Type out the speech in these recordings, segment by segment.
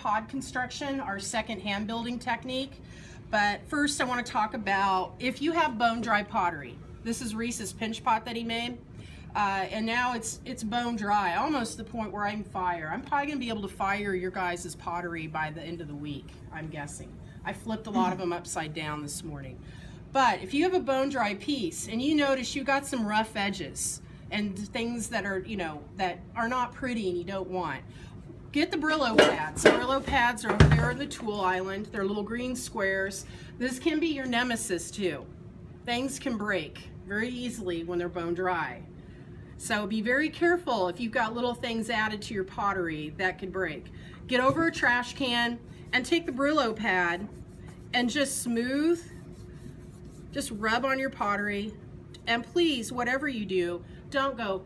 pod construction, our second hand building technique. But first I want to talk about if you have bone dry pottery. This is Reese's pinch pot that he made. And now it's bone dry, almost to the point where I can fire. I'm probably gonna be able to fire your guys' pottery by the end of the week, I'm guessing. I flipped a lot of them upside down this morning. But if you have a bone dry piece and you notice you got some rough edges and things that are, you know, that are not pretty and you don't want, get the Brillo pads. Brillo pads are over there in the tool island. They're little green squares. This can be your nemesis too. Things can break very easily when they're bone dry. So be very careful if you've got little things added to your pottery that could break. Get over a trash can and take the Brillo pad and just smooth, just rub on your pottery. And please, whatever you do, don't go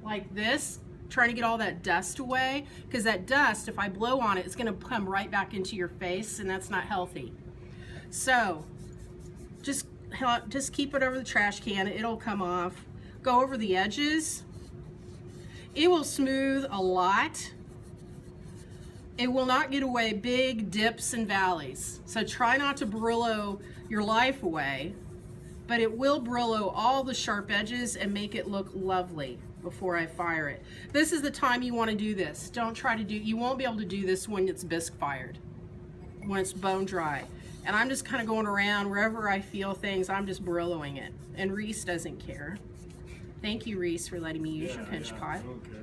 like this, trying to get all that dust away, because that dust, if I blow on it, it's gonna come right back into your face, and that's not healthy. So just keep it over the trash can, it'll come off. Go over the edges. It will smooth a lot. It will not get away big dips and valleys. So try not to Brillo your life away, but it will Brillo all the sharp edges and make it look lovely before I fire it. This is the time you want to do this. Don't try to do, you won't be able to do this when it's bisque fired, when it's bone dry. And I'm just kind of going around wherever I feel things, I'm just Brilloing it. And Reese doesn't care. Thank you, Reese, for letting me use your pinch pot. Okay.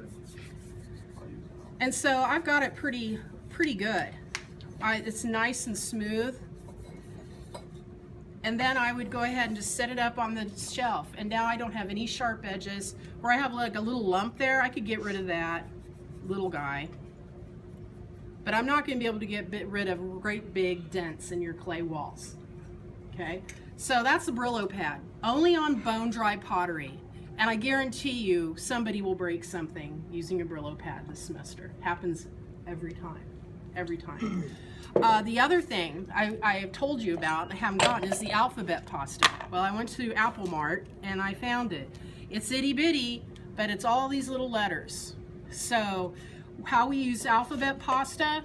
And so I've got it pretty good. It's nice and smooth. And then I would go ahead and just set it up on the shelf. And now I don't have any sharp edges. Where I have like a little lump there, I could get rid of that little guy. But I'm not going to be able to get rid of great big dents in your clay walls. Okay, so that's the Brillo pad, only on bone dry pottery. And I guarantee you somebody will break something using a Brillo pad this semester. Happens every time, every time. The other thing I have told you about and I haven't gotten is the alphabet pasta. Well, I went to Apple Mart and I found it. It's itty bitty, but it's all these little letters. So how we use alphabet pasta,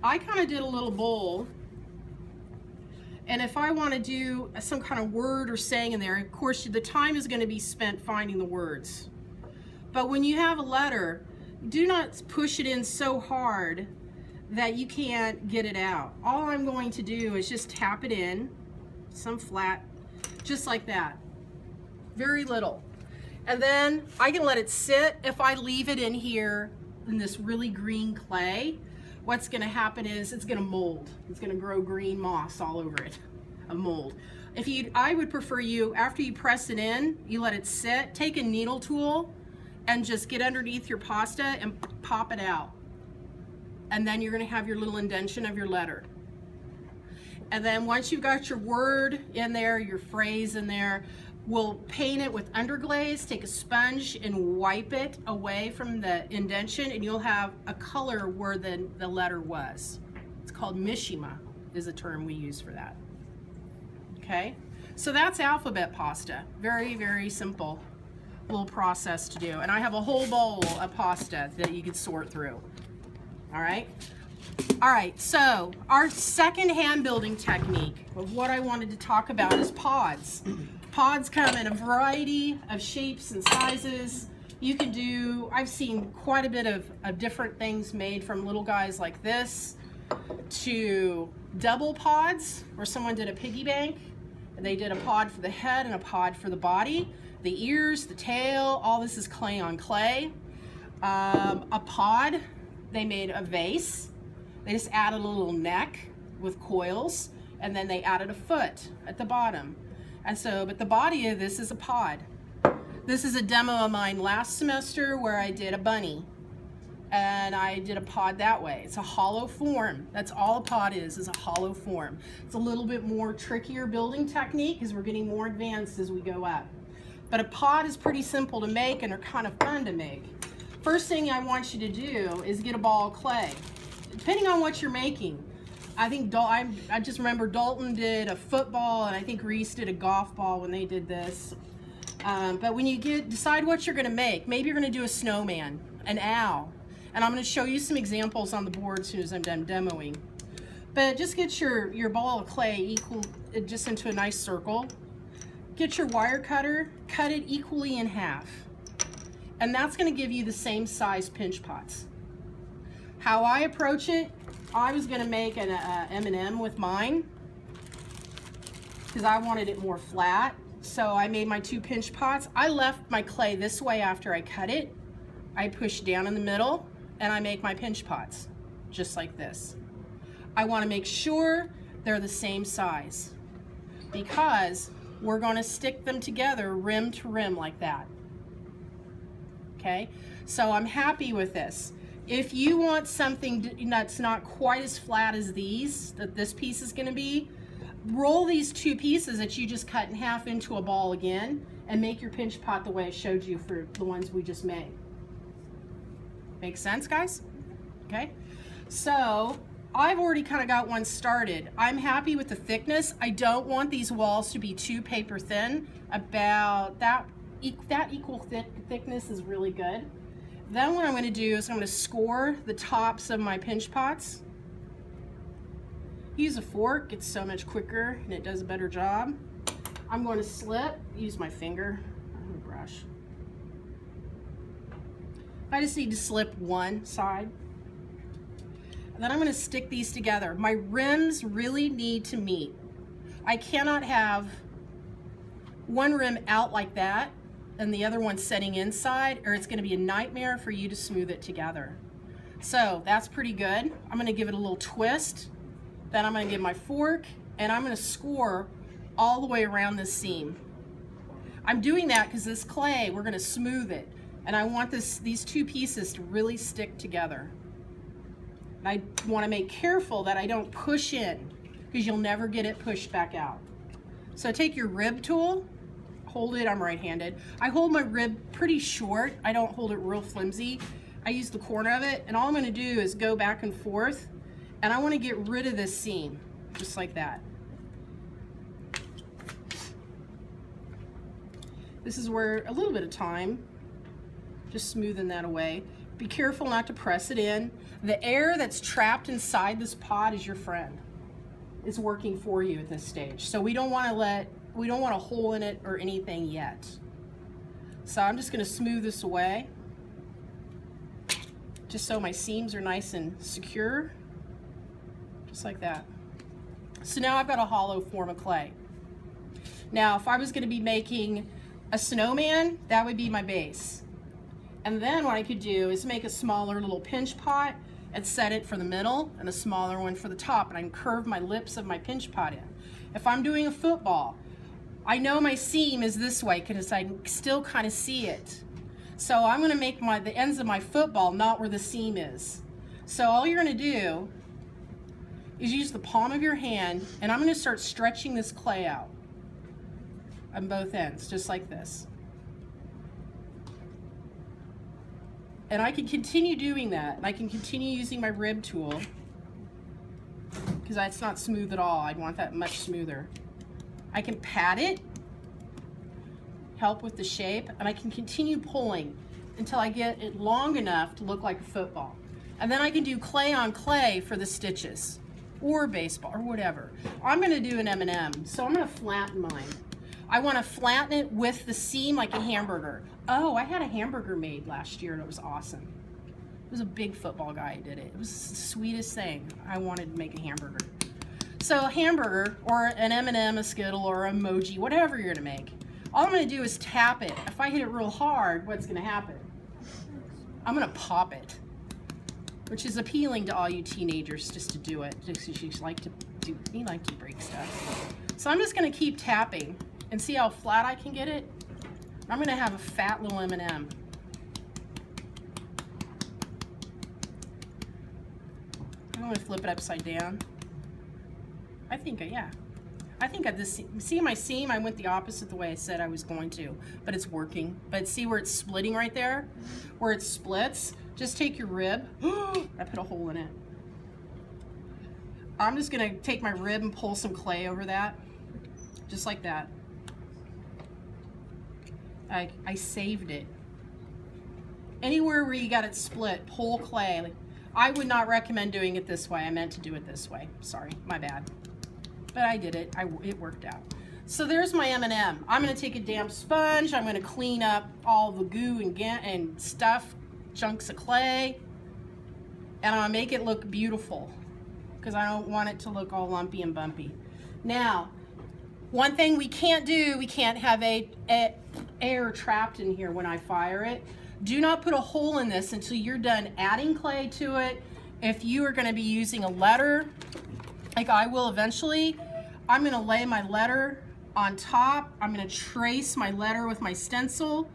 I kind of did a little bowl. And if I want to do some kind of word or saying in there, of course, the time is going to be spent finding the words. But when you have a letter, do not push it in so hard that you can't get it out. All I'm going to do is just tap it in, some flat, just like that. Very little. And then I can let it sit. If I leave it in here in this really green clay, what's going to happen is it's going to mold. It's going to grow green moss all over it, a mold. I would prefer you, after you press it in, you let it sit, take a needle tool and just get underneath your pasta and pop it out. And then you're going to have your little indentation of your letter. And then once you've got your word in there, your phrase in there, we'll paint it with underglaze, take a sponge and wipe it away from the indentation, and you'll have a color where the letter was. It's called mishima, is a term we use for that. Okay, so that's alphabet pasta. Very, very simple little process to do. And I have a whole bowl of pasta that you could sort through. All right. All right, so our second hand building technique of what I wanted to talk about is pods. Pods come in a variety of shapes and sizes. You can do, I've seen quite a bit of different things made from little guys like this to double pods where someone did a piggy bank and they did a pod for the head and a pod for the body. The ears, the tail, all this is clay on clay. A pod, they made a vase. They just added a little neck with coils and then they added a foot at the bottom. And so, but the body of this is a pod. This is a demo of mine last semester where I did a bunny and I did a pod that way. It's a hollow form. That's all a pod is a hollow form. It's a little bit more trickier building technique because we're getting more advanced as we go up. But a pod is pretty simple to make and are kind of fun to make. First thing I want you to do is get a ball of clay. Depending on what you're making, I think I just remember Dalton did a football and I think Reese did a golf ball when they did this. But when you decide what you're going to make, maybe you're going to do a snowman, an owl. And I'm going to show you some examples on the board as soon as I'm done demoing. But just get your ball of clay equal, just into a nice circle. Get your wire cutter, cut it equally in half. And that's going to give you the same size pinch pots. How I approach it, I was going to make an M&M with mine because I wanted it more flat. So I made my 2 pinch pots. I left my clay this way after I cut it. I push down in the middle and I make my pinch pots just like this. I want to make sure they're the same size because we're going to stick them together rim to rim like that. Okay, so I'm happy with this. If you want something that's not quite as flat as these, that this piece is going to be, roll these 2 pieces that you just cut in half into a ball again and make your pinch pot the way I showed you for the ones we just made. Make sense, guys? Okay, so I've already kind of got one started. I'm happy with the thickness. I don't want these walls to be too paper thin. About that equal thickness is really good. Then what I'm going to do is I'm going to score the tops of my pinch pots. Use a fork, it's so much quicker and it does a better job. I'm going to slip, use my finger, and a brush. I just need to slip one side. And then I'm going to stick these together. My rims really need to meet. I cannot have one rim out like that and the other one setting inside, or it's going to be a nightmare for you to smooth it together. So that's pretty good. I'm going to give it a little twist. Then I'm going to give my fork and I'm going to score all the way around this seam. I'm doing that because this clay, we're going to smooth it. And I want these 2 pieces to really stick together. And I want to make careful that I don't push in because you'll never get it pushed back out. So take your rib tool, hold it, I'm right-handed. I hold my rib pretty short. I don't hold it real flimsy. I use the corner of it, and all I'm going to do is go back and forth, and I want to get rid of this seam, just like that. This is where a little bit of time, just smoothing that away. Be careful not to press it in. The air that's trapped inside this pot is your friend. It's working for you at this stage. So we don't want a hole in it or anything yet. So I'm just going to smooth this away, just so my seams are nice and secure, just like that. So now I've got a hollow form of clay. Now if I was going to be making a snowman, that would be my base. And then what I could do is make a smaller little pinch pot and set it for the middle and a smaller one for the top, and I can curve my lips of my pinch pot in. If I'm doing a football, I know my seam is this way because I can still kind of see it. So I'm going to make the ends of my football not where the seam is. So all you're going to do is use the palm of your hand, and I'm going to start stretching this clay out on both ends, just like this. And I can continue doing that. I can continue using my rib tool because that's not smooth at all. I'd want that much smoother. I can pat it, help with the shape, and I can continue pulling until I get it long enough to look like a football. And then I can do clay on clay for the stitches, or baseball, or whatever. I'm going to do an M&M, so I'm going to flatten mine. I want to flatten it with the seam like a hamburger. Oh, I had a hamburger made last year and it was awesome. It was a big football guy who did it. It was the sweetest thing. I wanted to make a hamburger. So a hamburger, or an M&M, a Skittle, or an emoji, whatever you're going to make, all I'm going to do is tap it. If I hit it real hard, what's going to happen? I'm going to pop it, which is appealing to all you teenagers just to do it, just because you like to break stuff. So I'm just going to keep tapping and see how flat I can get it. I'm going to have a fat little M&M. I'm going to flip it upside down. I think at this, see my seam, I went the opposite the way I said I was going to, but it's working. But see where it's splitting right there? Where it splits, just take your rib. I put a hole in it. I'm just going to take my rib and pull some clay over that, just like that. I saved it. Anywhere where you got it split, pull clay. I would not recommend doing it this way. I meant to do it this way. Sorry, my bad. But I did it. It worked out. So there's my M&M. I'm going to take a damp sponge. I'm going to clean up all the goo and stuff, chunks of clay, and I'm going to make it look beautiful because I don't want it to look all lumpy and bumpy. Now, one thing we can't do, we can't have air trapped in here when I fire it. Do not put a hole in this until you're done adding clay to it. If you are going to be using a letter, like I will eventually, I'm going to lay my letter on top. I'm going to trace my letter with my stencil.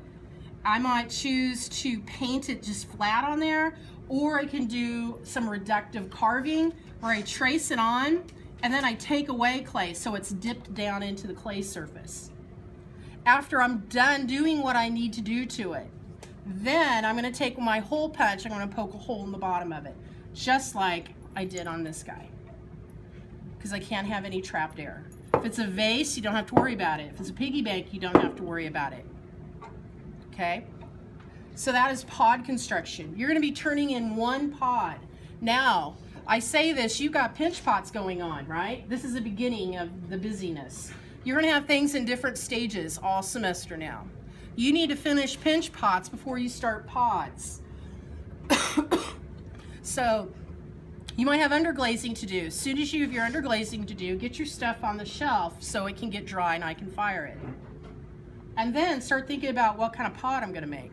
I might choose to paint it just flat on there, or I can do some reductive carving where I trace it on and then I take away clay so it's dipped down into the clay surface. After I'm done doing what I need to do to it, then I'm going to take my hole punch, I'm going to poke a hole in the bottom of it, just like I did on this guy, because I can't have any trapped air. If it's a vase, you don't have to worry about it. If it's a piggy bank, you don't have to worry about it. Okay? So that is pod construction. You're going to be turning in one pod. Now, I say this, you've got pinch pots going on, right? This is the beginning of the busyness. You're going to have things in different stages all semester now. You need to finish pinch pots before you start pods. So you might have underglazing to do. As soon as you have your underglazing to do, get your stuff on the shelf so it can get dry and I can fire it. And then start thinking about what kind of pot I'm going to make.